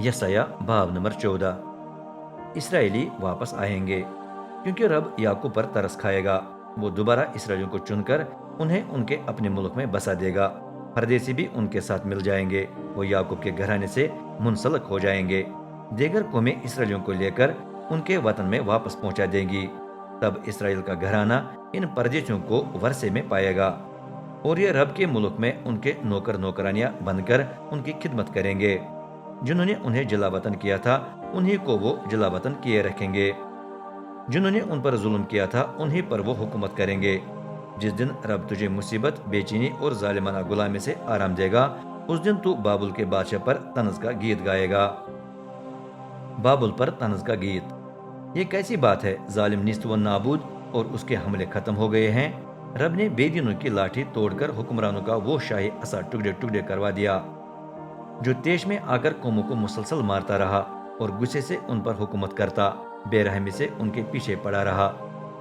यसाया बाब number 14। Israeli वापस आएंगे क्योंकि रब याकूब पर तरस खाएगा। वो दोबारा इसराइलियों को चुनकर उन्हें उनके अपने मुल्क में बसा देगा। परदेसी भी उनके साथ मिल जाएंगे। वो याकूब के घराने से मुंसलक हो जाएंगे। देगर कौमें इसराइलियों को लेकर उनके वतन में वापस पहुंचा देंगी। तब इसराइल का घराना इन परदेशियों को वर्षे में पाएगा और ये रब के मुल्क में उनके नौकर नौकरानियां बनकर उनकी खिदमत करेंगे। जिन्होंने उन्हें जिला वतन किया था उन्हीं को वो जिला वतन किए रखेंगे। जिन्होंने उन पर जुल्म किया था उन्हीं पर वो हुकूमत करेंगे। जिस दिन रब तुझे मुसीबत, बेचैनी और जालिमाना गुलामी से आराम देगा, उस दिन तू बाबुल के बादशाह पर तनज का गीत गाएगा। बाबुल पर तनज का गीत। ये कैसी बात है, जालिम निस्त व नाबूद और उसके हमले खत्म हो गए हैं। रब ने बेदीनों की लाठी तोड़कर हुक्मरानों का वो शाही असा टुकड़े टुकड़े करवा दिया जो तेज में आकर कौमों को मुसलसल मारता रहा और गुस्से से उन पर हुकूमत करता, बेरहमी से उनके पीछे पड़ा रहा।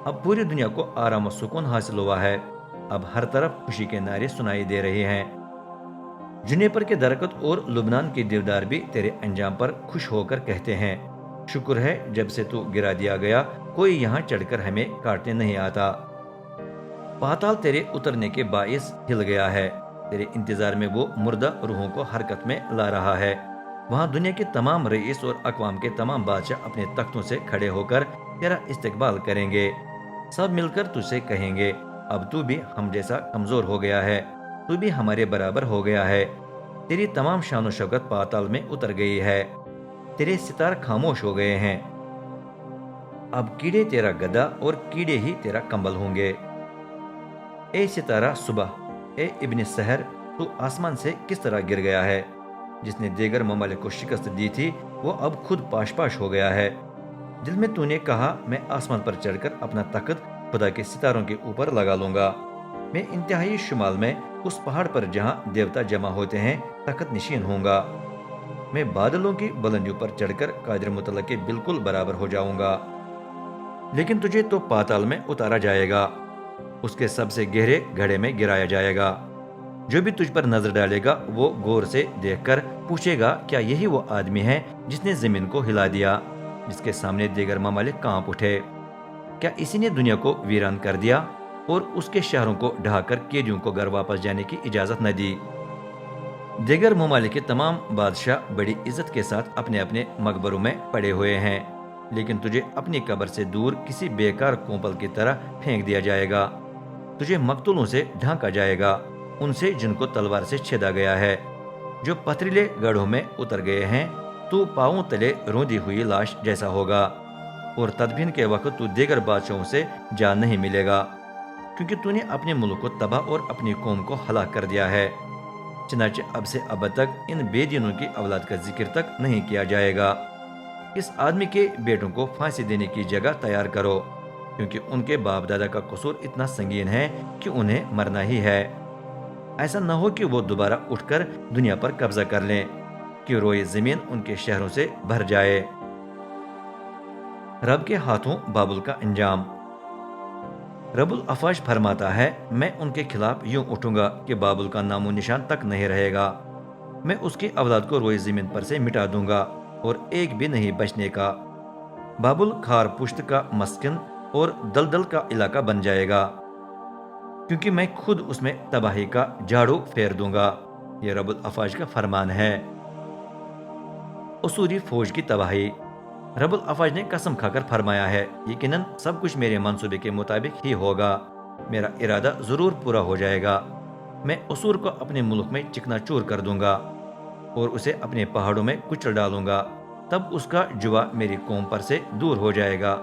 अब पूरी दुनिया को आराम और सुकून हासिल हुआ है। अब हर तरफ खुशी के नारे सुनाई दे रहे हैं। जुनेपर के दरख्त और लुबनान के देवदार भी तेरे अंजाम पर खुश होकर कहते हैं, शुक्र है जब से तू गिरा दिया गया, कोई यहाँ चढ़कर हमें काटने नहीं आता। पाताल तेरे उतरने के बाइस हिल गया है। तेरे इंतजार में वो मुर्दा रूहों को हरकत में ला रहा है। वहाँ दुनिया के तमाम रईस और अक़वाम के तमाम बादशाह अपने तख्तों से खड़े होकर तेरा इस्तकबाल करेंगे। सब मिलकर तुझसे कहेंगे, अब तू भी हम जैसा कमजोर हो गया है, तू भी हमारे बराबर हो गया है। तेरी तमाम शान शौकत पाताल में उतर गई है। तेरे सितार खामोश हो गए हैं। अब कीड़े तेरा गदा और कीड़े ही तेरा कंबल होंगे। ए सितारा सुबह, ए इब्ने सहर, तू आसमान से किस तरह गिर गया है। जिसने देगर ममालिक को शिकस्त दी थी वो अब खुद पाश पाश हो गया है। दिल में तूने कहा, मैं आसमान पर चढ़कर अपना तख्त खुदा के सितारों के ऊपर लगा लूंगा। मैं इंतहाई शुमाल में उस पहाड़ पर जहाँ देवता जमा होते हैं तख्त निशीन होऊंगा। मैं बादलों की बुलंदियों पर चढ़कर कादिर मुतल्लक के बिल्कुल बराबर हो जाऊंगा। लेकिन तुझे तो पाताल में उतारा जाएगा, उसके सबसे गहरे घड़े में गिराया जाएगा। जो भी तुझ पर नजर डालेगा वो गौर से देखकर पूछेगा, क्या यही वो आदमी है जिसने जमीन को हिला दिया, जिसके सामने देगर ममालिक कांप उठे? क्या इसी ने दुनिया को वीरान कर दिया और उसके शहरों को ढहाकर कैदियों को घर वापस जाने की इजाजत न दी? देगर ममालिक के तमाम बादशाह बड़ी इज्जत के साथ अपने अपने मकबरों में पड़े हुए हैं, लेकिन तुझे अपनी कब्र से दूर किसी बेकार कोंपल की तरह फेंक दिया जाएगा। तुझे मकतूलों से ढांका जाएगा, उनसे जिनको तलवार से छेदा गया है, जो पथरीले गढ़ों में उतर गए हैं। तू पांवों तले रोंदी हुई लाश जैसा होगा और तदफीन के वक्त तू देगर बादशाहों से जान नहीं मिलेगा, क्योंकि तूने अपने मुल्क को तबाह और अपनी कौम को हलाक कर दिया है। चनाचे अब से अब तक इन बेदीनों की औलाद का जिक्र तक नहीं किया जाएगा। इस आदमी के बेटों को फांसी देने की जगह तैयार करो, क्योंकि उनके बाप दादा का कसूर इतना संगीन है कि उन्हें मरना ही है। ऐसा न हो कि वो दोबारा उठकर दुनिया पर कब्जा कर लें, कि रोई जमीन उनके शहरों से भर जाए। रब के हाथों बाबुल का अंजाम। रबुल अफाज फरमाता है, मैं उनके खिलाफ यूं उठूंगा कि बाबुल का नामो निशान तक नहीं रहेगा। मैं उसकी औलाद को रोई जमीन पर से मिटा दूंगा और एक भी नहीं बचने का। बाबुल खार पुश्त का मस्किन और दलदल का इलाका बन जाएगा, क्योंकि मैं खुद उसमें तबाही का झाड़ू फेर दूंगा। यह रबुल अफाज का फरमान है। उसूरी फौज की तबाही। रबुल अफाज ने कसम खाकर फरमाया है, यकीनन सब कुछ मेरे मंसूबे के मुताबिक ही होगा। मेरा इरादा जरूर पूरा हो जाएगा। मैं उसूर को अपने मुल्क में चिकनाचूर कर दूंगा और उसे अपने पहाड़ों में कुचल डालूंगा। तब उसका जुआ मेरी कौम पर से दूर हो जाएगा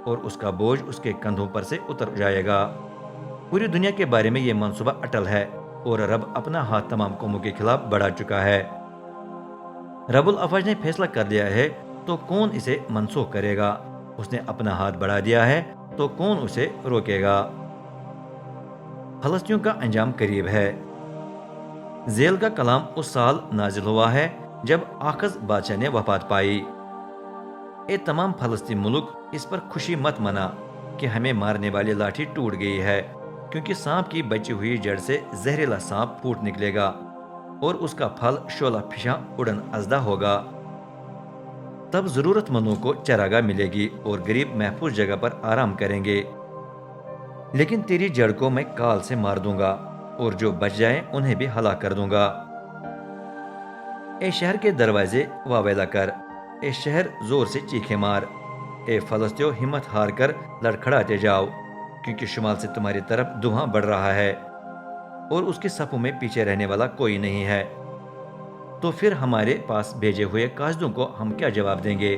और उसका बोझ उसके कंधों पर से उतर जाएगा। पूरी दुनिया के बारे में यह मंसूबा अटल है और रब अपना हाथ तमाम कौमों के खिलाफ बढ़ा चुका है। रबुल अफाज ने फैसला कर लिया है तो कौन इसे मनसूख करेगा? उसने अपना हाथ बढ़ा दिया है तो कौन उसे रोकेगा? फलस्तियों का अंजाम करीब है। जेल का कलाम उस साल नाजिल हुआ है जब आखज बादशाह ने वफात पाई। ए तमाम फलस्तीन मुल्क, इस पर खुशी मत मना कि हमें मारने वाली लाठी टूट गई है, क्योंकि सांप की बची हुई जड़ से जहरीला सांप फूट निकलेगा और उसका फल शोला फिशा उड़न अजदा होगा। تب ضرورت مندوں کو چراگاہ ملے گی اور غریب محفوظ جگہ پر آرام کریں گے۔ لیکن تیری جڑ کو میں کال سے مار دوں گا اور جو بچ جائیں انہیں بھی ہلاک کر دوں گا۔ اے شہر کے دروازے واویلا کر، اے شہر زور سے چیخے مار، اے فلسطیو ہمت ہار کر لڑکھڑاتے جاؤ، کیونکہ شمال سے تمہاری طرف دھواں بڑھ رہا ہے اور اس کے صفوں میں پیچھے رہنے والا کوئی نہیں ہے۔ تو پھر ہمارے پاس بھیجے ہوئے قاصدوں کو ہم کیا جواب دیں گے؟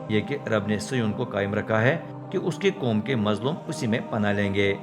یہ کہ رب نے صیون کو قائم رکھا ہے کہ اس کی قوم کے مظلوم اسی میں پناہ لیں گے۔